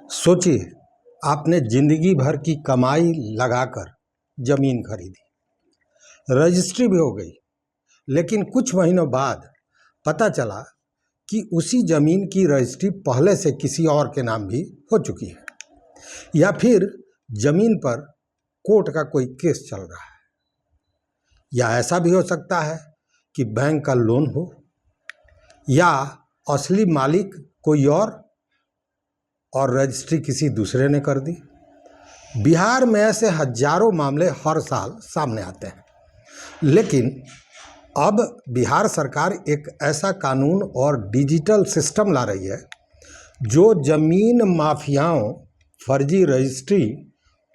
सोचिए, आपने जिंदगी भर की कमाई लगाकर जमीन खरीदी, रजिस्ट्री भी हो गई, लेकिन कुछ महीनों बाद पता चला कि उसी जमीन की रजिस्ट्री पहले से किसी और के नाम भी हो चुकी है, या फिर जमीन पर कोर्ट का कोई केस चल रहा है, या ऐसा भी हो सकता है कि बैंक का लोन हो, या असली मालिक कोई और रजिस्ट्री किसी दूसरे ने कर दी। बिहार में ऐसे हजारों मामले हर साल सामने आते हैं, लेकिन अब बिहार सरकार एक ऐसा कानून और डिजिटल सिस्टम ला रही है जो जमीन माफियाओं, फर्जी रजिस्ट्री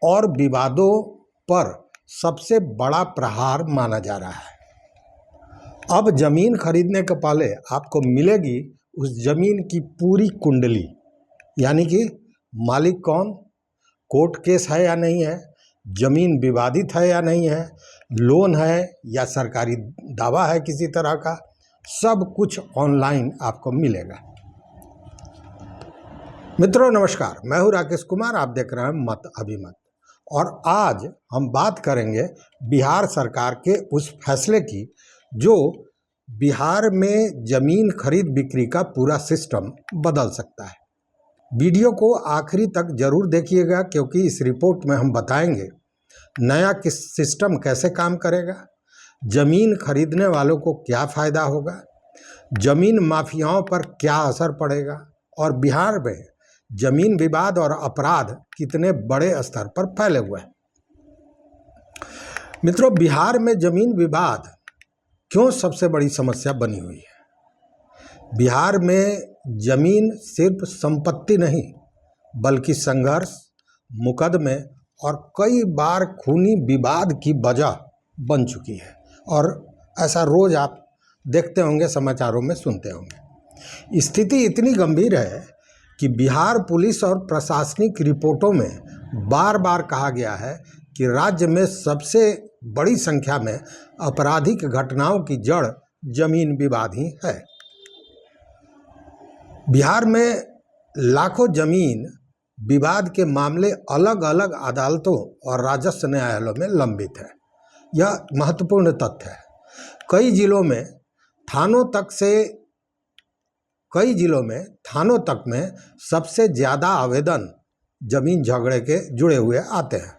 और विवादों पर सबसे बड़ा प्रहार माना जा रहा है। अब जमीन खरीदने के पहले आपको मिलेगी उस जमीन की पूरी कुंडली, यानी कि मालिक कौन, कोर्ट केस है या नहीं है, जमीन विवादित है या नहीं है, लोन है या सरकारी दावा है किसी तरह का, सब कुछ ऑनलाइन आपको मिलेगा। मित्रों नमस्कार, मैं हूं राकेश कुमार, आप देख रहे हैं मत अभिमत। और आज हम बात करेंगे बिहार सरकार के उस फैसले की जो बिहार में जमीन खरीद बिक्री का पूरा सिस्टम बदल सकता है। वीडियो को आखिरी तक जरूर देखिएगा, क्योंकि इस रिपोर्ट में हम बताएंगे नया किस सिस्टम कैसे काम करेगा, जमीन खरीदने वालों को क्या फ़ायदा होगा, जमीन माफियाओं पर क्या असर पड़ेगा, और बिहार में जमीन विवाद और अपराध कितने बड़े स्तर पर फैले हुए हैं। मित्रों, बिहार में जमीन विवाद क्यों सबसे बड़ी समस्या बनी हुई है? बिहार में जमीन सिर्फ संपत्ति नहीं, बल्कि संघर्ष, मुकदमे और कई बार खूनी विवाद की वजह बन चुकी है। और ऐसा रोज आप देखते होंगे, समाचारों में सुनते होंगे। स्थिति इतनी गंभीर है कि बिहार पुलिस और प्रशासनिक रिपोर्टों में बार बार कहा गया है कि राज्य में सबसे बड़ी संख्या में आपराधिक घटनाओं की जड़ जमीन विवाद ही है। बिहार में लाखों जमीन विवाद के मामले अलग अलग अदालतों और राजस्व न्यायालयों में लंबित है। यह महत्वपूर्ण तथ्य है। कई जिलों में थानों तक में सबसे ज़्यादा आवेदन जमीन झगड़े के जुड़े हुए आते हैं।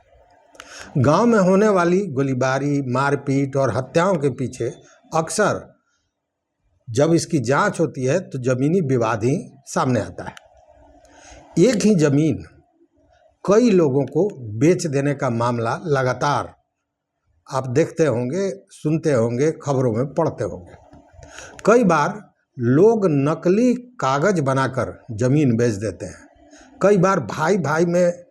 गांव में होने वाली गोलीबारी, मारपीट और हत्याओं के पीछे अक्सर जब इसकी जांच होती है तो जमीनी विवाद ही सामने आता है। एक ही जमीन कई लोगों को बेच देने का मामला लगातार आप देखते होंगे, सुनते होंगे, खबरों में पढ़ते होंगे। कई बार लोग नकली कागज बनाकर जमीन बेच देते हैं। कई बार भाई भाई में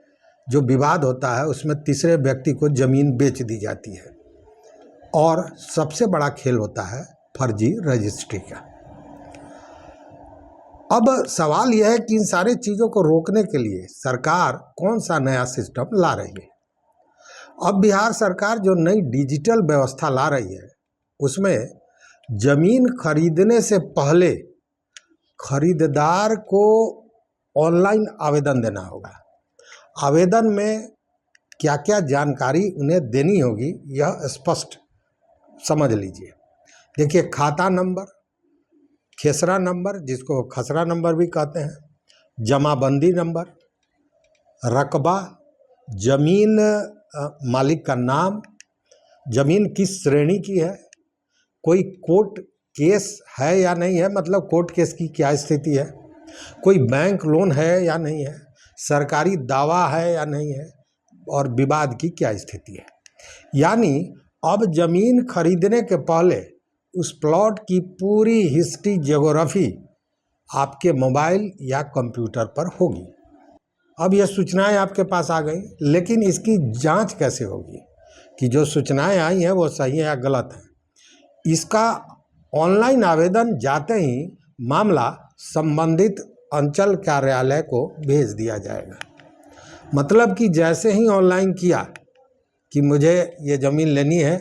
जो विवाद होता है उसमें तीसरे व्यक्ति को जमीन बेच दी जाती है। और सबसे बड़ा खेल होता है फर्जी रजिस्ट्री का। अब सवाल यह है कि इन सारी चीज़ों को रोकने के लिए सरकार कौन सा नया सिस्टम ला रही है। अब बिहार सरकार जो नई डिजिटल व्यवस्था ला रही है उसमें जमीन खरीदने से पहले खरीदार को ऑनलाइन आवेदन देना होगा। आवेदन में क्या क्या जानकारी उन्हें देनी होगी यह स्पष्ट समझ लीजिए। देखिए, खाता नंबर, खेसरा नंबर जिसको खसरा नंबर भी कहते हैं, जमाबंदी नंबर, रकबा, जमीन मालिक का नाम, जमीन किस श्रेणी की है, कोई कोर्ट केस है या नहीं है, मतलब कोर्ट केस की क्या स्थिति है, कोई बैंक लोन है या नहीं है, सरकारी दावा है या नहीं है, और विवाद की क्या स्थिति है। यानी अब जमीन खरीदने के पहले उस प्लॉट की पूरी हिस्ट्री, ज्योग्राफी आपके मोबाइल या कंप्यूटर पर होगी। अब यह सूचनाएं आपके पास आ गई, लेकिन इसकी जांच कैसे होगी कि जो सूचनाएं आई हैं वो सही है या गलत है। इसका ऑनलाइन आवेदन जाते ही मामला संबंधित अंचल कार्यालय को भेज दिया जाएगा। मतलब कि जैसे ही ऑनलाइन किया कि मुझे ये ज़मीन लेनी है,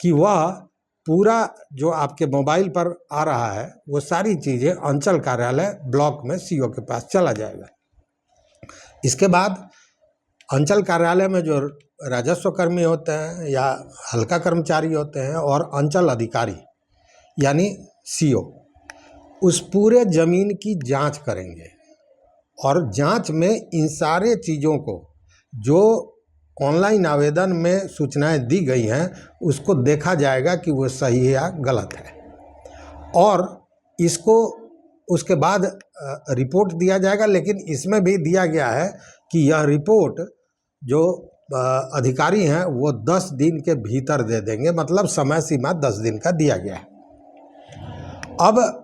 कि वह पूरा जो आपके मोबाइल पर आ रहा है वो सारी चीज़ें अंचल कार्यालय ब्लॉक में सीओ के पास चला जाएगा। इसके बाद अंचल कार्यालय में जो राजस्व कर्मी होते हैं या हल्का कर्मचारी होते हैं और अंचल अधिकारी यानी सीओ उस पूरे ज़मीन की जांच करेंगे और जांच में इन सारे चीज़ों को जो ऑनलाइन आवेदन में सूचनाएं दी गई हैं उसको देखा जाएगा कि वो सही है या गलत है, और इसको उसके बाद रिपोर्ट दिया जाएगा। लेकिन इसमें भी दिया गया है कि यह रिपोर्ट जो अधिकारी हैं वो 10 दिन के भीतर दे देंगे, मतलब समय सीमा 10 दिन का दिया गया है। अब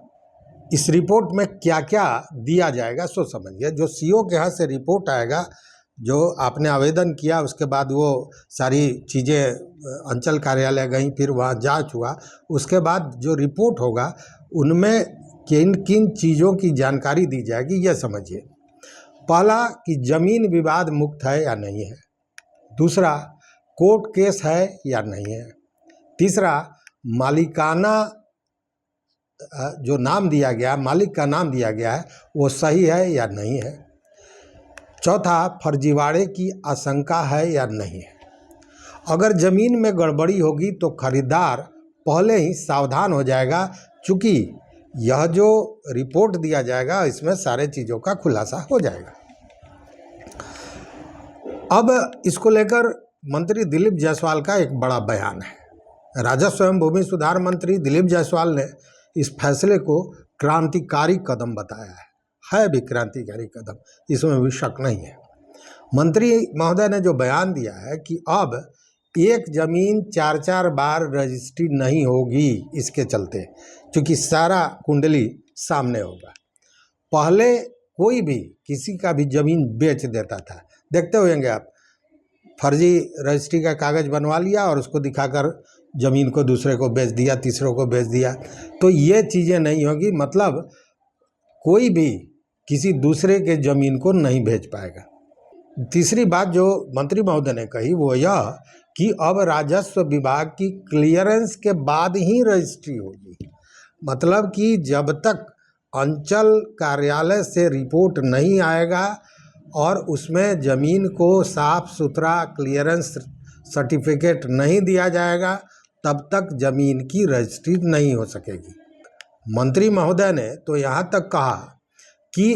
इस रिपोर्ट में क्या क्या दिया जाएगा सो समझिए। जो सीओ के यहाँ से रिपोर्ट आएगा, जो आपने आवेदन किया उसके बाद वो सारी चीज़ें अंचल कार्यालय गई, फिर वहाँ जांच हुआ, उसके बाद जो रिपोर्ट होगा उनमें किन किन चीज़ों की जानकारी दी जाएगी ये समझिए। पहला कि ज़मीन विवाद मुक्त है या नहीं है, दूसरा कोर्ट केस है या नहीं है, तीसरा मालिकाना जो नाम दिया गया, मालिक का नाम दिया गया है वो सही है या नहीं है, चौथा फर्जीवाड़े की आशंका है या नहीं है। अगर ज़मीन में गड़बड़ी होगी तो खरीदार पहले ही सावधान हो जाएगा, चूँकि यह जो रिपोर्ट दिया जाएगा इसमें सारे चीज़ों का खुलासा हो जाएगा। अब इसको लेकर मंत्री दिलीप जायसवाल का एक बड़ा बयान है। राजस्व एवं भूमि सुधार मंत्री दिलीप जायसवाल ने इस फैसले को क्रांतिकारी कदम बताया है भी क्रांतिकारी कदम, इसमें भी शक नहीं है। मंत्री महोदय ने जो बयान दिया है कि अब एक ज़मीन 4-4 बार रजिस्ट्री नहीं होगी, इसके चलते क्योंकि सारा कुंडली सामने होगा। पहले कोई भी किसी का भी ज़मीन बेच देता था, देखते होंगे आप, फर्जी रजिस्ट्री का कागज़ बनवा लिया और उसको दिखाकर ज़मीन को दूसरे को बेच दिया, तीसरों को बेच दिया। तो ये चीज़ें नहीं होगी, मतलब कोई भी किसी दूसरे के ज़मीन को नहीं बेच पाएगा। तीसरी बात जो मंत्री महोदय ने कही वो यह कि अब राजस्व विभाग की क्लियरेंस के बाद ही रजिस्ट्री होगी, मतलब कि जब तक अंचल कार्यालय से रिपोर्ट नहीं आएगा और उसमें ज़मीन को साफ सुथरा क्लियरेंस सर्टिफिकेट नहीं दिया जाएगा तब तक ज़मीन की रजिस्ट्री नहीं हो सकेगी। मंत्री महोदय ने तो यहाँ तक कहा कि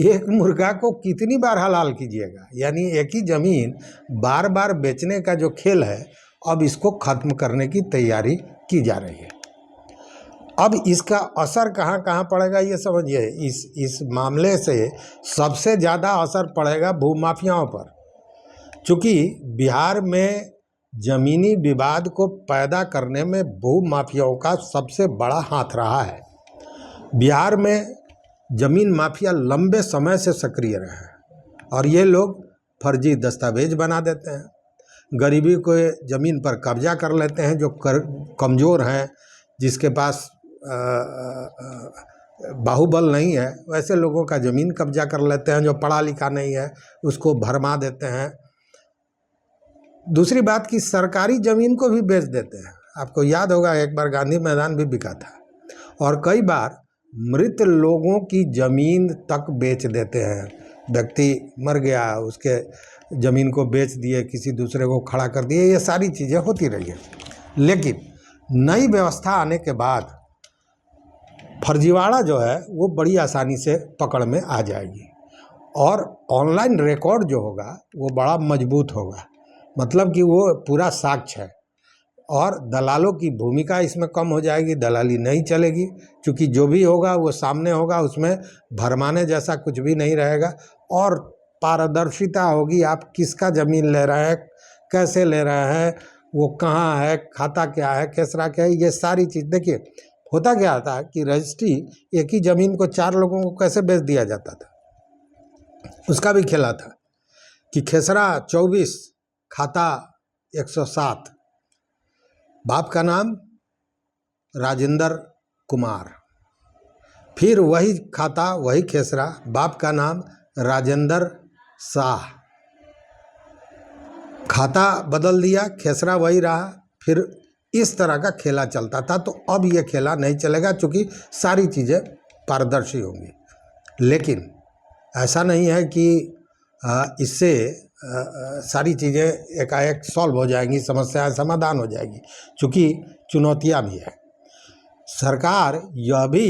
एक मुर्गा को कितनी बार हलाल कीजिएगा, यानी एक ही ज़मीन बार बार बेचने का जो खेल है अब इसको ख़त्म करने की तैयारी की जा रही है। अब इसका असर कहाँ कहाँ पड़ेगा ये समझिए। इस मामले से सबसे ज़्यादा असर पड़ेगा भूमाफियाओं पर, चूँकि बिहार में ज़मीनी विवाद को पैदा करने में भूमाफियाओं का सबसे बड़ा हाथ रहा है। बिहार में ज़मीन माफिया लंबे समय से सक्रिय रहे हैं और ये लोग फर्जी दस्तावेज बना देते हैं, गरीबी को ज़मीन पर कब्जा कर लेते हैं। जो कमज़ोर हैं, जिसके पास बाहुबल नहीं है, वैसे लोगों का ज़मीन कब्जा कर लेते हैं। जो पढ़ा लिखा नहीं है उसको भरमा देते हैं। दूसरी बात कि सरकारी ज़मीन को भी बेच देते हैं। आपको याद होगा एक बार गांधी मैदान भी बिका था, और कई बार मृत लोगों की ज़मीन तक बेच देते हैं। व्यक्ति मर गया, उसके ज़मीन को बेच दिए, किसी दूसरे को खड़ा कर दिए, ये सारी चीज़ें होती रही है। लेकिन नई व्यवस्था आने के बाद फर्जीवाड़ा जो है वो बड़ी आसानी से पकड़ में आ जाएगी और ऑनलाइन रिकॉर्ड जो होगा वो बड़ा मजबूत होगा, मतलब कि वो पूरा साक्ष्य है और दलालों की भूमिका इसमें कम हो जाएगी, दलाली नहीं चलेगी, क्योंकि जो भी होगा वो सामने होगा, उसमें भरमाने जैसा कुछ भी नहीं रहेगा और पारदर्शिता होगी। आप किसका ज़मीन ले रहे हैं, कैसे ले रहे हैं, वो कहाँ है, खाता क्या है, केसरा क्या है, ये सारी चीज़। देखिए होता क्या था कि रजिस्ट्री एक ही ज़मीन को 4 लोगों को कैसे बेच दिया जाता था, उसका भी खेला था कि खेसरा 24, खाता 107, बाप का नाम राजेंद्र कुमार, फिर वही खाता वही खेसरा, बाप का नाम राजेंद्र शाह, खाता बदल दिया, खेसरा वही रहा, फिर इस तरह का खेला चलता था। तो अब ये खेला नहीं चलेगा, क्योंकि सारी चीज़ें पारदर्शी होंगी। लेकिन ऐसा नहीं है कि इससे सारी चीज़ें एकाएक सॉल्व हो जाएंगी, समस्याएं समाधान हो जाएगी, क्योंकि चुनौतियां भी है। सरकार यह भी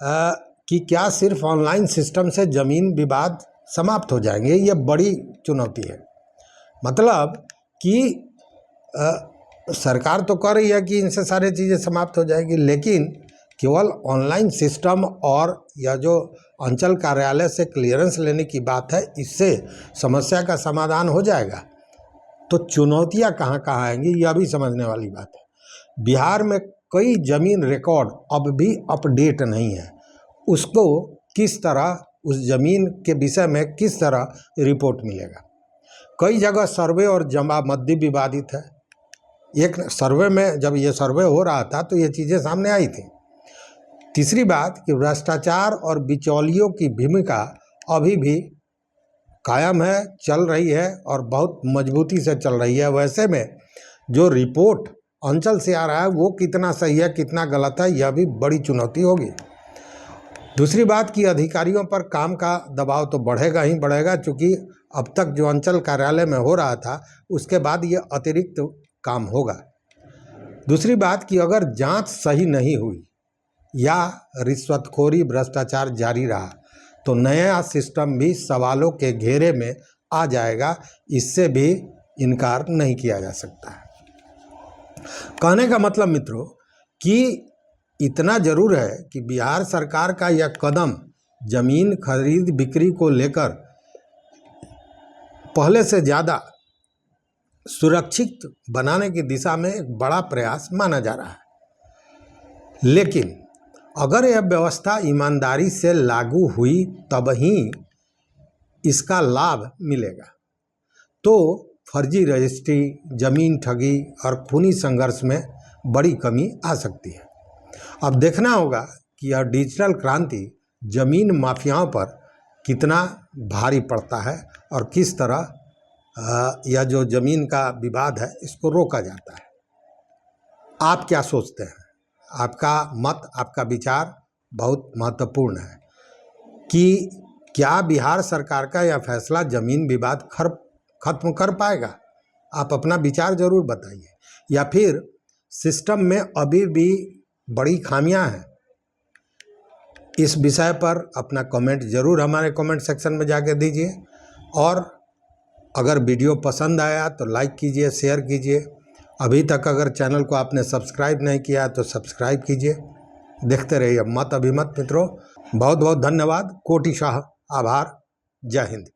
कि क्या सिर्फ ऑनलाइन सिस्टम से ज़मीन विवाद समाप्त हो जाएंगे, ये बड़ी चुनौती है। मतलब कि सरकार तो कर रही है कि इनसे सारी चीज़ें समाप्त हो जाएगी, लेकिन केवल ऑनलाइन सिस्टम और यह जो अंचल कार्यालय से क्लियरेंस लेने की बात है, इससे समस्या का समाधान हो जाएगा? तो चुनौतियां कहाँ कहाँ आएंगी, यह भी समझने वाली बात है। बिहार में कई जमीन रिकॉर्ड अब भी अपडेट नहीं है, उसको किस तरह, उस जमीन के विषय में किस तरह रिपोर्ट मिलेगा? कई जगह सर्वे और जमाबंदी विवादित है। एक सर्वे में जब ये सर्वे हो रहा था तो ये चीज़ें सामने आई थी। तीसरी बात कि भ्रष्टाचार और बिचौलियों की भूमिका अभी भी कायम है, चल रही है और बहुत मजबूती से चल रही है। वैसे में जो रिपोर्ट अंचल से आ रहा है वो कितना सही है, कितना गलत है, यह भी बड़ी चुनौती होगी। दूसरी बात कि अधिकारियों पर काम का दबाव तो बढ़ेगा ही बढ़ेगा, क्योंकि अब तक जो अंचल कार्यालय में हो रहा था उसके बाद ये अतिरिक्त काम होगा। दूसरी बात कि अगर जांच सही नहीं हुई या रिश्वतखोरी, भ्रष्टाचार जारी रहा तो नया सिस्टम भी सवालों के घेरे में आ जाएगा, इससे भी इनकार नहीं किया जा सकता है। कहने का मतलब मित्रों कि इतना जरूर है कि बिहार सरकार का यह कदम जमीन खरीद बिक्री को लेकर पहले से ज़्यादा सुरक्षित बनाने की दिशा में एक बड़ा प्रयास माना जा रहा है। लेकिन अगर यह व्यवस्था ईमानदारी से लागू हुई तब ही इसका लाभ मिलेगा, तो फर्जी रजिस्ट्री, जमीन ठगी और खूनी संघर्ष में बड़ी कमी आ सकती है। अब देखना होगा कि यह डिजिटल क्रांति जमीन माफियाओं पर कितना भारी पड़ता है और किस तरह यह जो ज़मीन का विवाद है इसको रोका जाता है। आप क्या सोचते हैं? आपका मत, आपका विचार बहुत महत्वपूर्ण है कि क्या बिहार सरकार का यह फैसला ज़मीन विवाद खत्म कर पाएगा? आप अपना विचार ज़रूर बताइए। या फिर सिस्टम में अभी भी बड़ी खामियां हैं? इस विषय पर अपना कमेंट ज़रूर हमारे कमेंट सेक्शन में जाके दीजिए, और अगर वीडियो पसंद आया तो लाइक कीजिए, शेयर कीजिए। अभी तक अगर चैनल को आपने सब्सक्राइब नहीं किया तो सब्सक्राइब कीजिए। देखते रहिए मत अभिमत मित्रों। बहुत बहुत धन्यवाद, कोटि शाह आभार। जय हिंद।